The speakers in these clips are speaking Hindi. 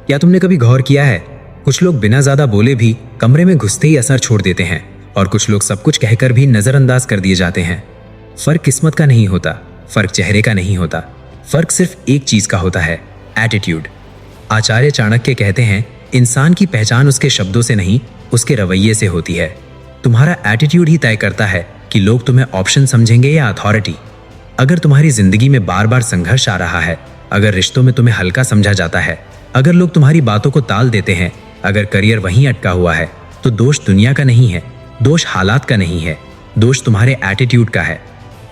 क्या तुमने कभी गौर किया है, कुछ लोग बिना ज्यादा बोले भी कमरे में घुसते ही असर छोड़ देते हैं और कुछ लोग सब कुछ कहकर भी नजरअंदाज कर दिए जाते हैं। फर्क किस्मत का नहीं होता, फर्क चेहरे का नहीं होता, फर्क सिर्फ एक चीज का होता है, एटीट्यूड। आचार्य चाणक्य कहते हैं, इंसान की पहचान उसके शब्दों से नहीं, उसके रवैये से होती है। तुम्हारा एटीट्यूड ही तय करता है कि लोग तुम्हें ऑप्शन समझेंगे या अथॉरिटी। अगर तुम्हारी जिंदगी में बार बार संघर्ष आ रहा है, अगर रिश्तों में तुम्हें हल्का समझा जाता है, अगर लोग तुम्हारी बातों को टाल देते हैं, अगर करियर वहीं अटका हुआ है, तो दोष दुनिया का नहीं है, दोष हालात का नहीं है, दोष तुम्हारे एटीट्यूड का है।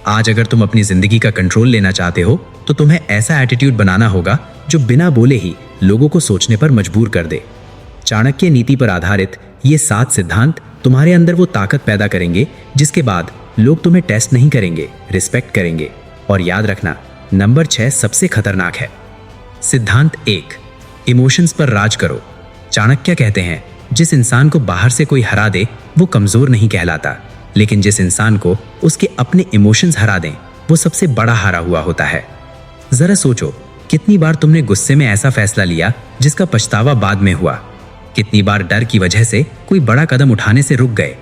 आज अगर तुम अपनी जिंदगी का कंट्रोल लेना चाहते हो तो तुम्हें ऐसा एटीट्यूड बनाना होगा जो बिना बोले ही लोगों को सोचने पर मजबूर कर दे। चाणक्य नीति पर आधारित ये 7 सिद्धांत तुम्हारे अंदर वो ताकत पैदा करेंगे जिसके बाद लोग तुम्हें टेस्ट नहीं करेंगे, रिस्पेक्ट करेंगे। और याद रखना, नंबर 6 सबसे खतरनाक है। सिद्धांत 1, इमोशंस पर राज करो। चाणक्य कहते हैं, जिस इंसान को बाहर से कोई हरा दे वो कमजोर नहीं कहलाता, लेकिन जिस इंसान को उसके अपने इमोशंस हरा दें वो सबसे बड़ा हारा हुआ होता है। जरा सोचो, कितनी बार तुमने गुस्से में ऐसा फैसला लिया जिसका पछतावा बाद में हुआ? कितनी बार डर की वजह से कोई बड़ा कदम उठाने से रुक गए?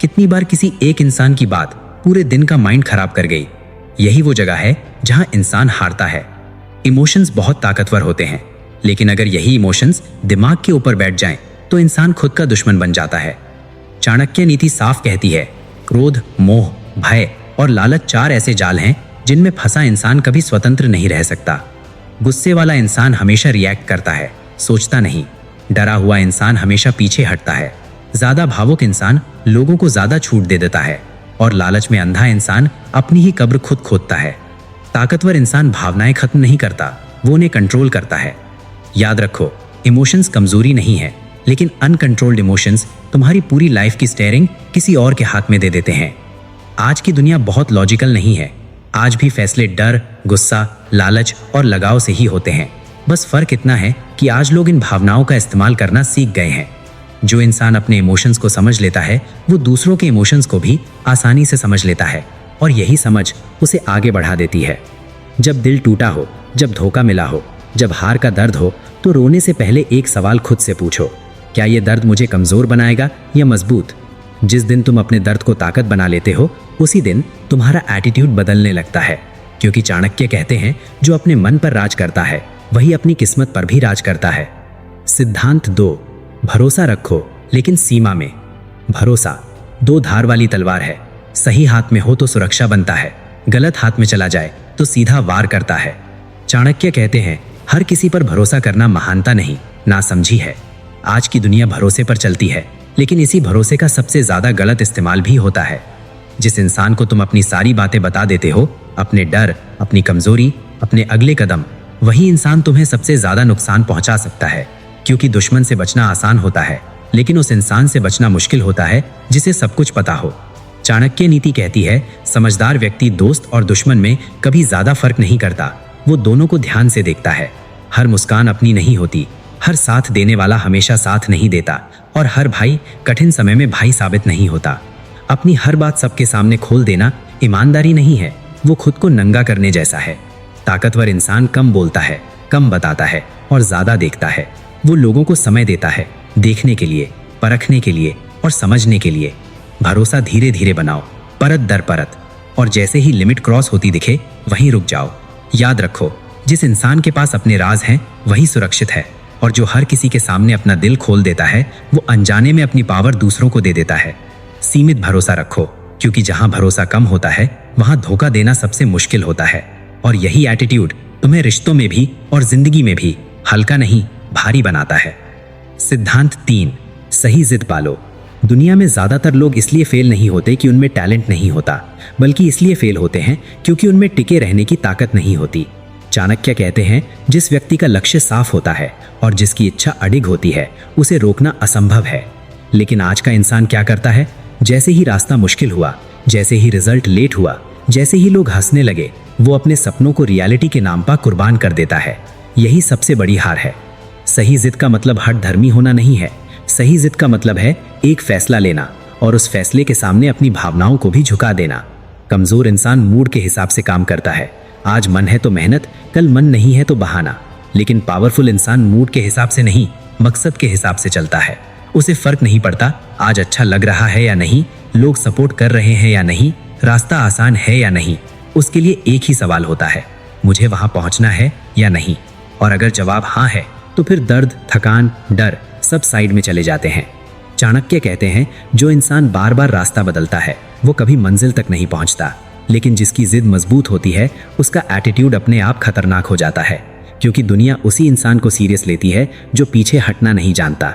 कितनी बार किसी एक इंसान की बात पूरे दिन का माइंड खराब कर गई? यही वो जगह है जहां इंसान हारता है। इमोशंस बहुत ताकतवर होते हैं, लेकिन अगर यही इमोशंस दिमाग के ऊपर बैठ जाएं तो इंसान खुद का दुश्मन बन जाता है। चाणक्य नीति साफ कहती है, क्रोध, मोह, भय और लालच 4 ऐसे जाल हैं जिनमें फंसा इंसान कभी स्वतंत्र नहीं रह सकता। गुस्से वाला इंसान हमेशा रिएक्ट करता है, सोचता नहीं। डरा हुआ इंसान हमेशा पीछे हटता है। ज्यादा भावुक इंसान लोगों को ज्यादा छूट दे देता है और लालच में अंधा इंसान अपनी ही कब्र खुद खोदता है। ताकतवर इंसान भावनाएं खत्म नहीं करता, वो उन्हें कंट्रोल करता है। याद रखो, इमोशंस कमजोरी नहीं है, लेकिन अनकंट्रोल्ड इमोशंस तुम्हारी पूरी लाइफ की स्टीयरिंग किसी और के हाथ में दे देते हैं। आज की दुनिया बहुत लॉजिकल नहीं है। आज भी फैसले डर, गुस्सा, लालच और लगाव से ही होते हैं। बस फर्क इतना है कि आज लोग इन भावनाओं का इस्तेमाल करना सीख गए हैं। जो इंसान अपने इमोशंस को समझ लेता है वो दूसरों के इमोशंस को भी आसानी से समझ लेता है और यही समझ उसे आगे बढ़ा देती है। जब दिल टूटा हो, जब धोखा मिला हो, जब हार का दर्द हो, तो रोने से पहले एक सवाल खुद से पूछो, क्या ये दर्द मुझे कमजोर बनाएगा या मजबूत? जिस दिन तुम अपने दर्द को ताकत बना लेते हो उसी दिन तुम्हारा एटीट्यूड बदलने लगता है, क्योंकि चाणक्य कहते हैं, जो अपने मन पर राज करता है वही अपनी किस्मत पर भी राज करता है। सिद्धांत 2, भरोसा रखो लेकिन सीमा में। भरोसा 2 धार वाली तलवार है। सही हाथ में हो तो सुरक्षा बनता है, गलत हाथ में चला जाए तो सीधा वार करता है। चाणक्य कहते हैं, हर किसी पर भरोसा करना महानता नहीं, नासमझी है। आज की दुनिया भरोसे पर चलती है, लेकिन इसी भरोसे का सबसे ज्यादा गलत इस्तेमाल भी होता है। जिस इंसान को तुम अपनी सारी बातें बता देते हो, अपने डर, अपनी कमजोरी, अपने अगले कदम, वही इंसान तुम्हें सबसे ज्यादा नुकसान पहुंचा सकता है। क्योंकि दुश्मन से बचना आसान होता है, लेकिन उस इंसान से बचना मुश्किल होता है जिसे सब कुछ पता हो। चाणक्य नीति कहती है, समझदार व्यक्ति दोस्त और दुश्मन में कभी ज्यादा फर्क नहीं करता, वो दोनों को ध्यान से देखता है। हर मुस्कान अपनी नहीं होती, हर साथ देने वाला हमेशा साथ नहीं देता और हर भाई कठिन समय में भाई साबित नहीं होता। अपनी हर बात सबके सामने खोल देना ईमानदारी नहीं है, वो खुद को नंगा करने जैसा है। ताकतवर इंसान कम बोलता है, कम बताता है और ज्यादा देखता है। वो लोगों को समय देता है, देखने के लिए, परखने के लिए और समझने के लिए। भरोसा धीरे धीरे बनाओ, परत दर परत, और जैसे ही लिमिट क्रॉस होती दिखे वहीं रुक जाओ। याद रखो, जिस इंसान के पास अपने राज हैं वही सुरक्षित है, और जो हर किसी के सामने अपना दिल खोल देता है वो अनजाने में अपनी पावर दूसरों को दे देता है। सीमित भरोसा रखो, क्योंकि जहां भरोसा कम होता है वहां धोखा देना सबसे मुश्किल होता है। और यही एटीट्यूड तुम्हें रिश्तों में भी और जिंदगी में भी हल्का नहीं, भारी बनाता है। सिद्धांत 3, सही जिद पालो। दुनिया में ज्यादातर लोग इसलिए फेल नहीं होते कि उनमें टैलेंट नहीं होता, बल्कि इसलिए फेल होते हैं क्योंकि उनमें टिके रहने की ताकत नहीं होती। चाणक्य कहते हैं, जिस व्यक्ति का लक्ष्य साफ होता है और जिसकी इच्छा अडिग होती है उसे रोकना असंभव है। लेकिन आज का इंसान क्या करता है? जैसे ही रास्ता मुश्किल हुआ, जैसे ही रिजल्ट लेट हुआ, जैसे ही लोग हंसने लगे, वो अपने सपनों को रियलिटी के नाम पर कुर्बान कर देता है। यही सबसे बड़ी हार है। सही जिद का मतलब हठ धर्मी होना नहीं है। सही जिद का मतलब है एक फैसला लेना और उस फैसले के सामने अपनी भावनाओं को भी झुका देना। कमजोर इंसान मूड के हिसाब से काम करता है। आज मन है तो मेहनत, कल मन नहीं है तो बहाना। लेकिन पावरफुल इंसान मूड के हिसाब से नहीं, मकसद के हिसाब से चलता है। उसे फर्क नहीं पड़ता आज अच्छा लग रहा है या नहीं, लोग सपोर्ट कर रहे हैं या नहीं, रास्ता आसान है या नहीं। उसके लिए एक ही सवाल होता है, मुझे वहां पहुंचना है या नहीं। और अगर जवाब हाँ है तो फिर दर्द, थकान, डर सब साइड में चले जाते हैं। चाणक्य कहते हैं, जो इंसान बार बार रास्ता बदलता है वो कभी मंजिल तक नहीं पहुंचता, लेकिन जिसकी जिद मजबूत होती है उसका एटीट्यूड अपने आप खतरनाक हो जाता है, क्योंकि दुनिया उसी इंसान को सीरियस लेती है जो पीछे हटना नहीं जानता।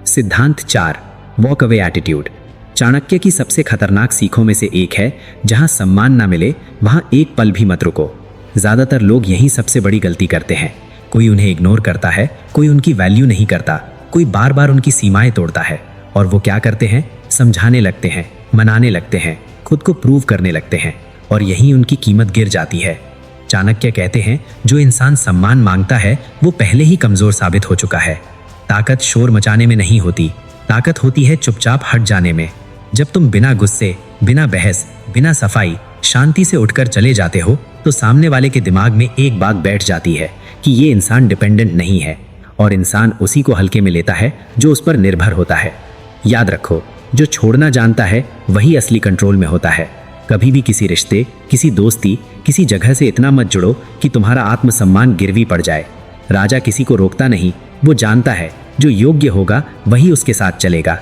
सिद्धांत 4, वॉक अवे एटीट्यूड। चाणक्य की सबसे खतरनाक सीखों में से एक है, जहां सम्मान ना मिले वहां एक पल भी मत रुको। ज्यादातर लोग यही सबसे बड़ी गलती करते हैं। कोई उन्हें इग्नोर करता है, कोई उनकी वैल्यू नहीं करता, कोई बार बार उनकी सीमाएं तोड़ता है, और वो क्या करते हैं, समझाने लगते हैं, मनाने लगते हैं, खुद को प्रूव करने लगते हैं, और यही उनकी कीमत गिर जाती है। चाणक्य कहते हैं, जो इंसान सम्मान मांगता है वो पहले ही कमजोर साबित हो चुका है। ताकत शोर मचाने में नहीं होती, ताकत होती है चुपचाप हट जाने में। जब तुम बिना गुस्से, बिना बहस, बिना सफाई शांति से उठकर चले जाते हो तो सामने वाले के दिमाग में एक बात बैठ जाती है कि ये इंसान डिपेंडेंट नहीं है, और इंसान उसी को हल्के में लेता है जो उस पर निर्भर होता है। याद रखो, जो छोड़ना जानता है वही असली कंट्रोल में होता है। कभी भी किसी रिश्ते, किसी दोस्ती, किसी जगह से इतना मत जुड़ो कि तुम्हारा आत्मसम्मान गिरवी पड़ जाए। राजा किसी को रोकता नहीं, वो जानता है जो योग्य होगा वही उसके साथ चलेगा।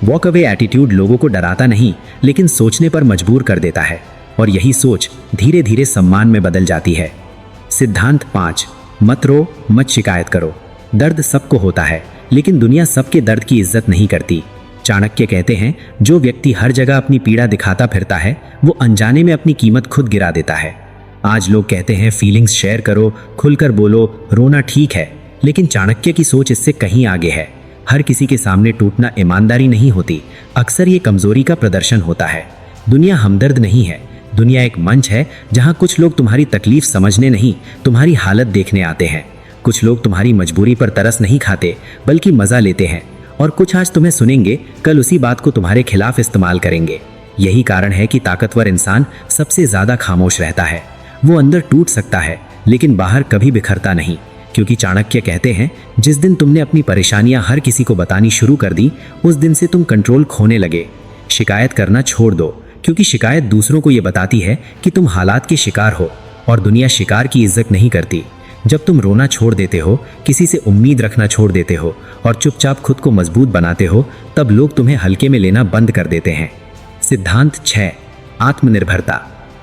वॉक अवे एटीट्यूड लोगों को डराता नहीं, लेकिन सोचने पर मजबूर कर देता है, और यही सोच धीरे धीरे सम्मान में बदल जाती है। सिद्धांत 5, मत रो, मत शिकायत करो। दर्द सबको होता है, लेकिन दुनिया सबके दर्द की इज्जत नहीं करती। चाणक्य कहते हैं, जो व्यक्ति हर जगह अपनी पीड़ा दिखाता फिरता है वो अनजाने में अपनी कीमत खुद गिरा देता है। आज लोग कहते हैं फीलिंग्स शेयर करो, खुलकर बोलो, रोना ठीक है, लेकिन चाणक्य की सोच इससे कहीं आगे है। हर किसी के सामने टूटना ईमानदारी नहीं होती, अक्सर ये कमजोरी का प्रदर्शन होता है। दुनिया हमदर्द नहीं है, दुनिया एक मंच है जहां कुछ लोग तुम्हारी तकलीफ समझने नहीं, तुम्हारी हालत देखने आते हैं। कुछ लोग तुम्हारी मजबूरी पर तरस नहीं खाते, बल्कि मजा लेते हैं, और कुछ आज तुम्हें सुनेंगे, कल उसी बात को तुम्हारे खिलाफ इस्तेमाल करेंगे। यही कारण है कि ताकतवर इंसान सबसे ज्यादा खामोश रहता है। वो अंदर टूट सकता है, लेकिन बाहर कभी बिखरता नहीं, क्योंकि चाणक्य कहते हैं, जिस दिन तुमने अपनी परेशानियां हर किसी को बतानी शुरू कर दी, उस दिन से तुम कंट्रोल खोने लगे। शिकायत करना छोड़ दो, क्योंकि शिकायत दूसरों को ये बताती है कि तुम हालात के शिकार हो, और दुनिया शिकार की इज्जत नहीं करती। जब तुम रोना छोड़ देते हो, किसी से उम्मीद रखना छोड़ देते हो, और चुपचाप खुद को मजबूत बनाते हो, तब लोग तुम्हें हल्के में लेना बंद कर देते हैं। सिद्धांत 6, आत्मनिर्भरता।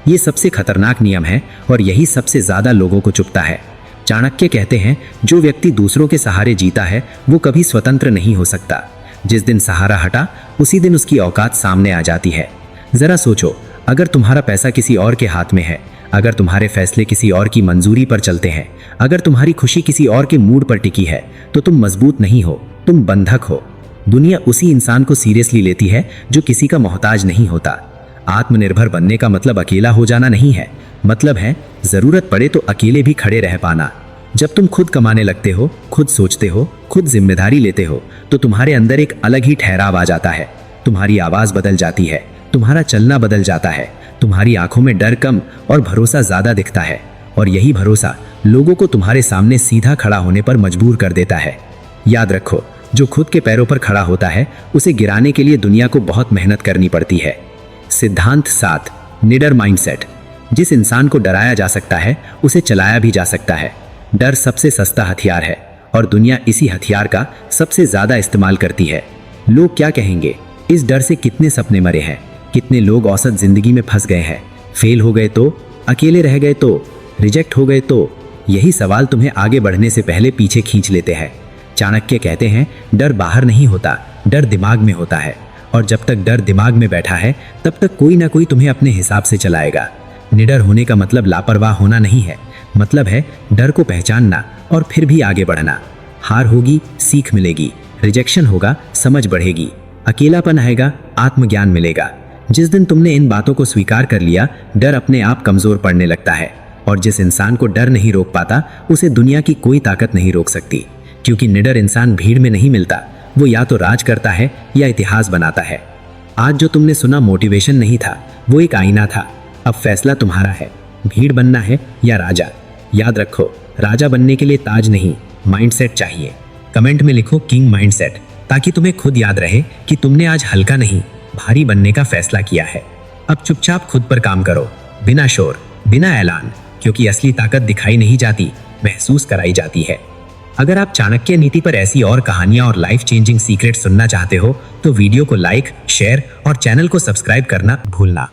ये सबसे खतरनाक नियम है, और यही सबसे ज्यादा लोगों को चुभता है। चाणक्य कहते हैं, जो व्यक्ति दूसरों के सहारे जीता है वो कभी स्वतंत्र नहीं हो सकता। जिस दिन सहारा हटा, उसी दिन उसकी औकात सामने आ जाती है। जरा सोचो, अगर तुम्हारा पैसा किसी और के हाथ में है, अगर तुम्हारे फैसले किसी और की मंजूरी पर चलते हैं, अगर तुम्हारी खुशी किसी और के मूड पर टिकी है, तो तुम मजबूत नहीं हो, तुम बंधक हो। दुनिया उसी इंसान को सीरियसली लेती है जो किसी का मोहताज नहीं होता। आत्मनिर्भर बनने का मतलब अकेला हो जाना नहीं है, मतलब है जरूरत पड़े तो अकेले भी खड़े रह पाना। जब तुम खुद कमाने लगते हो, खुद सोचते हो, खुद जिम्मेदारी लेते हो, तो तुम्हारे अंदर एक अलग ही ठहराव आ जाता है। तुम्हारी आवाज बदल जाती है, तुम्हारा चलना बदल जाता है, तुम्हारी आंखों में डर कम और भरोसा ज्यादा दिखता है, और यही भरोसा लोगों को तुम्हारे सामने सीधा खड़ा होने पर मजबूर कर देता है। याद रखो, जो खुद के पैरों पर खड़ा होता है उसे गिराने के लिए दुनिया को बहुत मेहनत करनी पड़ती है। सिद्धांत 7, निडर माइंडसेट। जिस इंसान को डराया जा सकता है उसे चलाया भी जा सकता है। डर सबसे सस्ता हथियार है, और दुनिया इसी हथियार का सबसे ज्यादा इस्तेमाल करती है। लोग क्या कहेंगे, इस डर से कितने सपने मरे हैं, कितने लोग औसत जिंदगी में फंस गए हैं, फेल हो गए तो, अकेले रह गए तो, रिजेक्ट हो गए तो। यही सवाल तुम्हें आगे बढ़ने से पहले पीछे खींच लेते हैं। चाणक्य कहते हैं, डर बाहर नहीं होता, डर दिमाग में होता है, और जब तक डर दिमाग में बैठा है तब तक कोई ना कोई तुम्हें अपने हिसाब से चलाएगा। निडर होने का मतलब लापरवाह होना नहीं है, मतलब है डर को पहचानना और फिर भी आगे बढ़ना। हार होगी, सीख मिलेगी, रिजेक्शन होगा, समझ बढ़ेगी, अकेलापन आएगा, आत्मज्ञान मिलेगा। जिस दिन तुमने इन बातों को स्वीकार कर लिया, डर अपने आप कमजोर पड़ने लगता है, और जिस इंसान को डर नहीं रोक पाता उसे दुनिया की कोई ताकत नहीं रोक सकती, क्योंकि निडर इंसान भीड़ में नहीं मिलता, वो या तो राज करता है या इतिहास बनाता है। आज जो तुमने सुना मोटिवेशन नहीं था, वो एक आईना था। अब फैसला तुम्हारा है, भीड़ बनना है या राजा। याद रखो, राजा बनने के लिए ताज नहीं, माइंडसेट चाहिए। कमेंट में लिखो किंग माइंडसेट, ताकि तुम्हें खुद याद रहे कि तुमने आज हल्का नहीं, भारी बनने का फैसला किया है। अब चुपचाप खुद पर काम करो, बिना शोर, बिना ऐलान, क्योंकि असली ताकत दिखाई नहीं जाती, महसूस कराई जाती है। अगर आप चाणक्य नीति पर ऐसी और कहानियां और लाइफ चेंजिंग सीक्रेट सुनना चाहते हो तो वीडियो को लाइक, शेयर और चैनल को सब्सक्राइब करना भूलना।